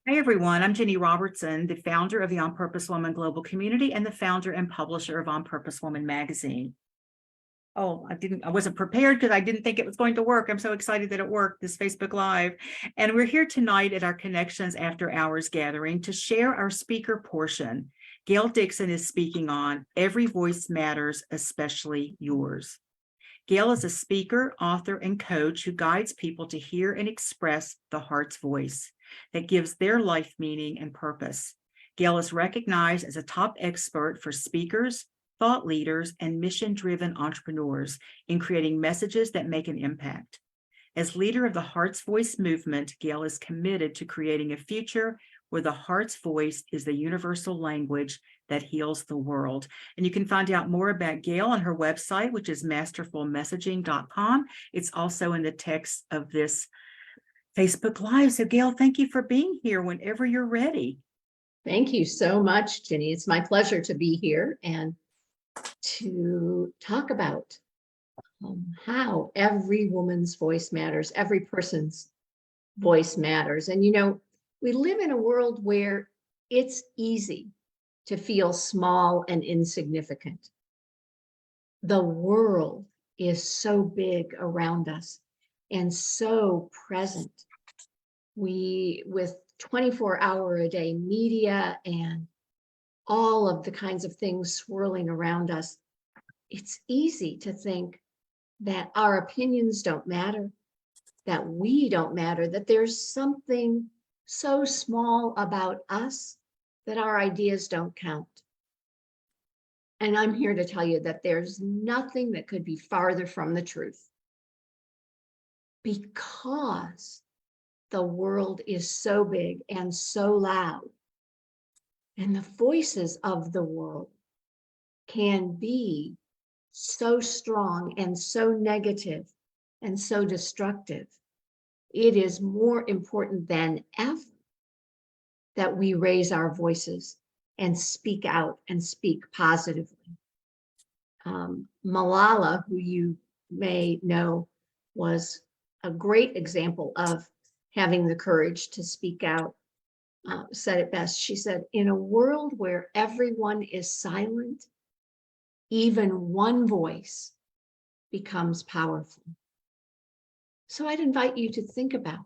Hi, everyone. I'm Jenny Robertson, the founder of the On Purpose Woman Global Community and the founder and publisher of On Purpose Woman magazine. Oh, I wasn't prepared because I didn't think it was going to work. I'm so excited that it worked, this Facebook Live. And we're here tonight at our Connections After Hours gathering to share our speaker portion. Gail Dixon is speaking on Every Voice Matters, Especially Yours. Gail is a speaker, author, and coach who guides people to hear and express the heart's voice that gives their life meaning and purpose. Gail is recognized as a top expert for speakers, thought leaders, and mission-driven entrepreneurs in creating messages that make an impact. As leader of the Heart's Voice movement, Gail is committed to creating a future where the heart's voice is the universal language that heals the world. And you can find out more about Gail on her website, which is masterfulmessaging.com. It's also in the text of this Facebook Live. So Gail, thank you for being here whenever you're ready. Thank you so much, Jenny. It's my pleasure to be here and to talk about how every woman's voice matters, every person's voice matters. And, we live in a world where it's easy to feel small and insignificant. The world is so big around us and so present. With 24-hour-a-day media and all of the kinds of things swirling around us, it's easy to think that our opinions don't matter, that we don't matter, that there's something so small about us that our ideas don't count. And I'm here to tell you that there's nothing that could be farther from the truth, because the world is so big and so loud, and the voices of the world can be so strong and so negative and so destructive. It is more important than ever that we raise our voices and speak out and speak positively. Malala, who you may know, was a great example of having the courage to speak out, said it best. She said, "In a world where everyone is silent, even one voice becomes powerful." So I'd invite you to think about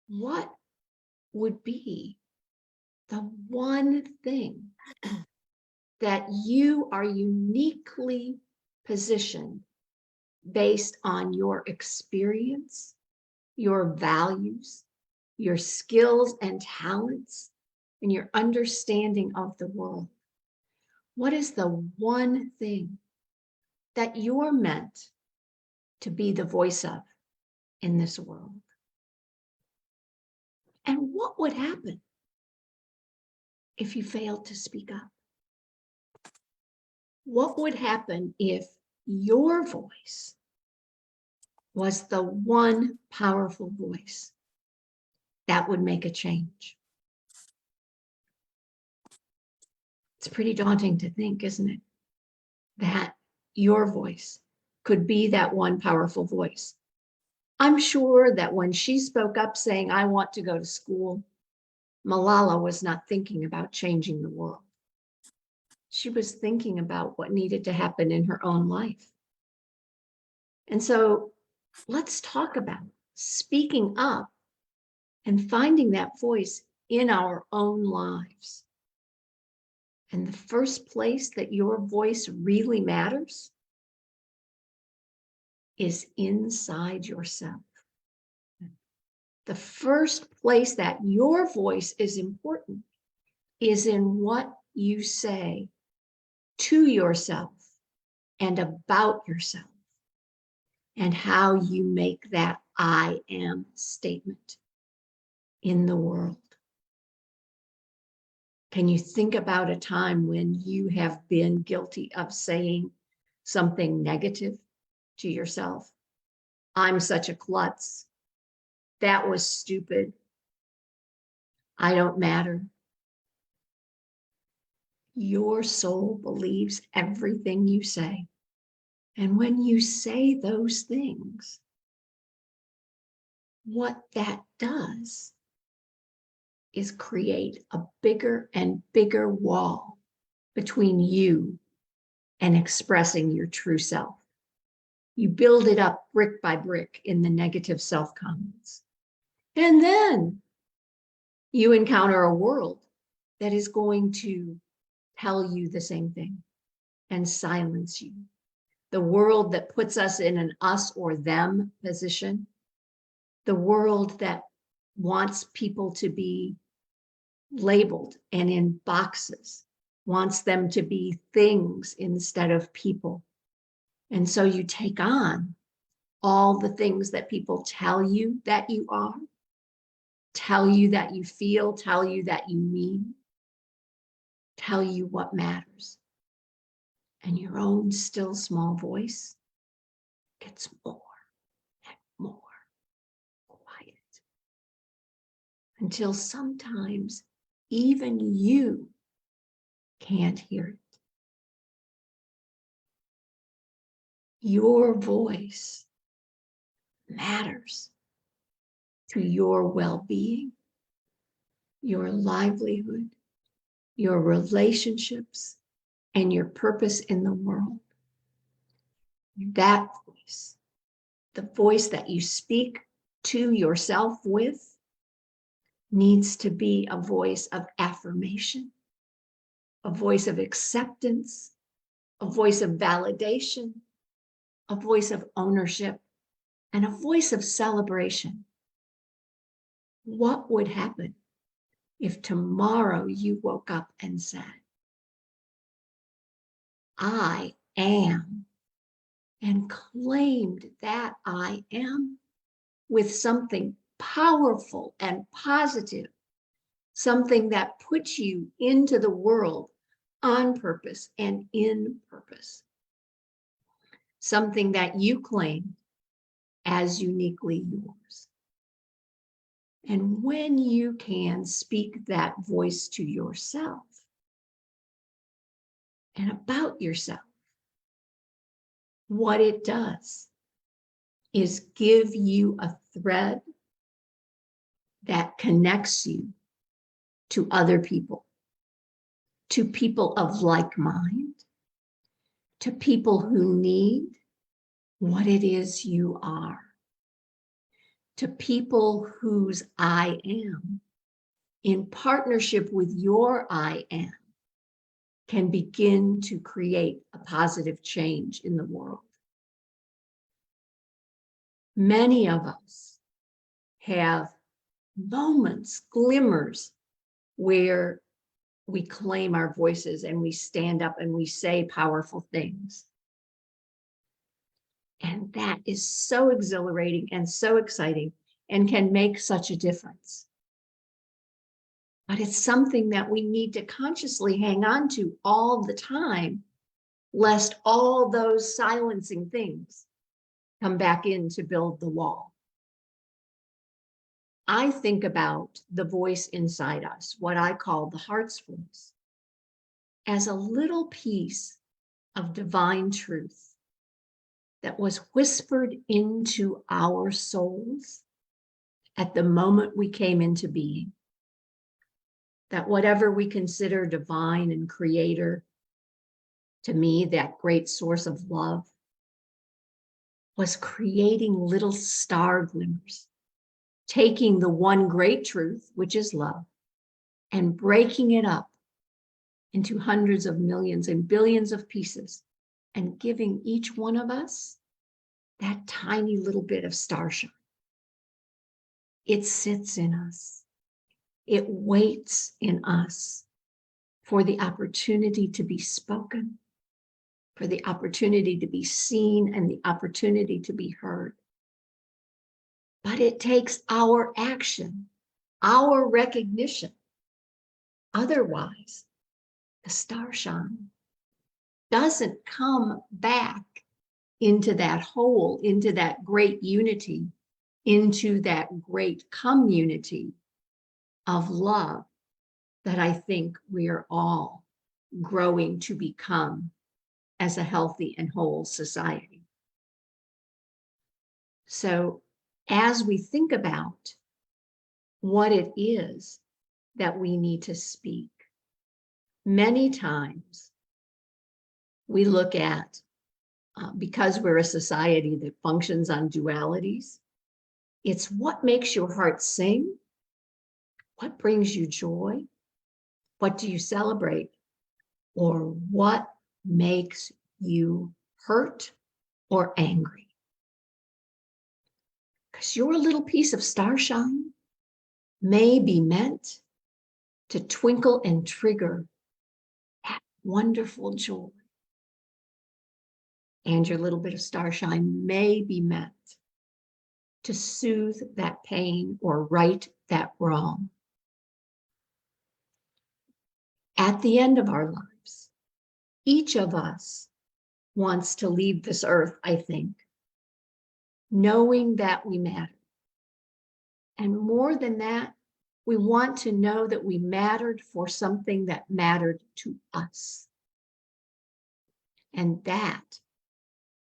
what would be the one thing that you are uniquely positioned based on your experience, your values, your skills and talents, and your understanding of the world. What is the one thing that you're meant to be the voice of in this world? And what would happen if you failed to speak up? What would happen if your voice was the one powerful voice that would make a change? It's pretty daunting to think, isn't it? That your voice could be that one powerful voice. I'm sure that when she spoke up saying, "I want to go to school," Malala was not thinking about changing the world. She was thinking about what needed to happen in her own life. And so let's talk about speaking up and finding that voice in our own lives. And the first place that your voice really matters is inside yourself. The first place that your voice is important is in what you say to yourself and about yourself, and how you make that "I am" statement in the world. Can you think about a time when you have been guilty of saying something negative to yourself? "I'm such a klutz. That was stupid. I don't matter." Your soul believes everything you say. And when you say those things, what that does is create a bigger and bigger wall between you and expressing your true self. You build it up brick by brick in the negative self-comments. And then you encounter a world that is going to tell you the same thing and silence you. The world that puts us in an us or them position. The world that wants people to be labeled and in boxes, wants them to be things instead of people. And so you take on all the things that people tell you that you are, tell you that you feel, tell you that you mean, tell you what matters. And your own still small voice gets more and more quiet until sometimes even you can't hear it. Your voice matters to your well-being, your livelihood, your relationships, and your purpose in the world. That voice, the voice that you speak to yourself with, needs to be a voice of affirmation, a voice of acceptance, a voice of validation, a voice of ownership, and a voice of celebration. What would happen if tomorrow you woke up and said, I am, and claimed that I am with something powerful and positive, something that puts you into the world on purpose and in purpose, something that you claim as uniquely yours. And when you can speak that voice to yourself and about yourself, what it does is give you a thread that connects you to other people, to people of like mind, to people who need what it is you are, to people whose I am, in partnership with your I am, can begin to create a positive change in the world. Many of us have moments, glimmers, where we claim our voices and we stand up and we say powerful things. And that is so exhilarating and so exciting and can make such a difference. But it's something that we need to consciously hang on to all the time, lest all those silencing things come back in to build the wall. I think about the voice inside us, what I call the heart's voice, as a little piece of divine truth that was whispered into our souls at the moment we came into being. That whatever we consider divine and creator, to me, that great source of love, was creating little star glimmers, taking the one great truth, which is love, and breaking it up into hundreds of millions and billions of pieces, and giving each one of us that tiny little bit of starshine. It sits in us. It waits in us for the opportunity to be spoken, for the opportunity to be seen, and the opportunity to be heard. But it takes our action, our recognition. Otherwise, the starshine doesn't come back into that whole, into that great unity, into that great community of love that I think we are all growing to become as a healthy and whole society. So as we think about what it is that we need to speak. Many times we look at, because we're a society that functions on dualities, it's what makes your heart sing, what brings you joy, what do you celebrate, or what makes you hurt or angry. Because your little piece of starshine may be meant to twinkle and trigger that wonderful joy. And your little bit of starshine may be meant to soothe that pain or right that wrong. At the end of our lives, each of us wants to leave this earth, I think, knowing that we matter. And more than that, we want to know that we mattered for something that mattered to us. And that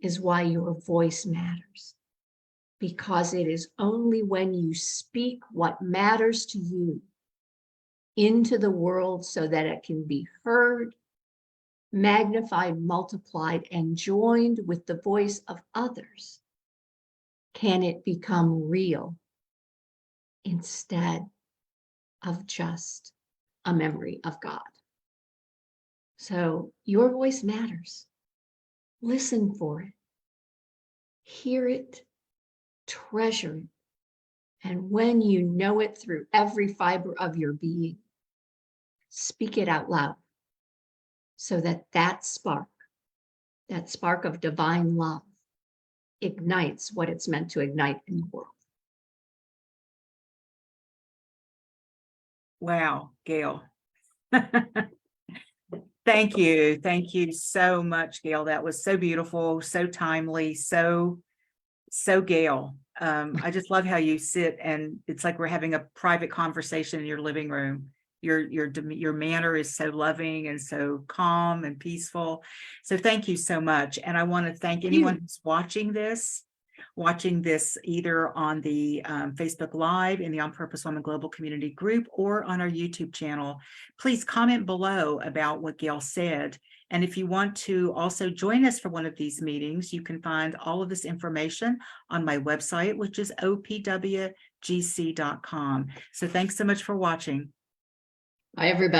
is why your voice matters, because it is only when you speak what matters to you into the world so that it can be heard, magnified, multiplied, and joined with the voice of others, can it become real instead of just a memory of God. So your voice matters. Listen for it, hear it, treasure it. And when you know it through every fiber of your being, speak it out loud so that that spark of divine love, ignites what it's meant to ignite in the world. Wow, Gail. Thank you. Thank you so much, Gail. That was so beautiful, so timely, so Gail. I just love how you sit and it's like we're having a private conversation in your living room. Your manner is so loving and so calm and peaceful. So thank you so much. And I want to thank anyone who's watching this either on the Facebook Live in the On Purpose Woman Global Community Group or on our YouTube channel. Please comment below about what Gail said. And if you want to also join us for one of these meetings, you can find all of this information on my website, which is opwgc.com. So thanks so much for watching. Bye, everybody.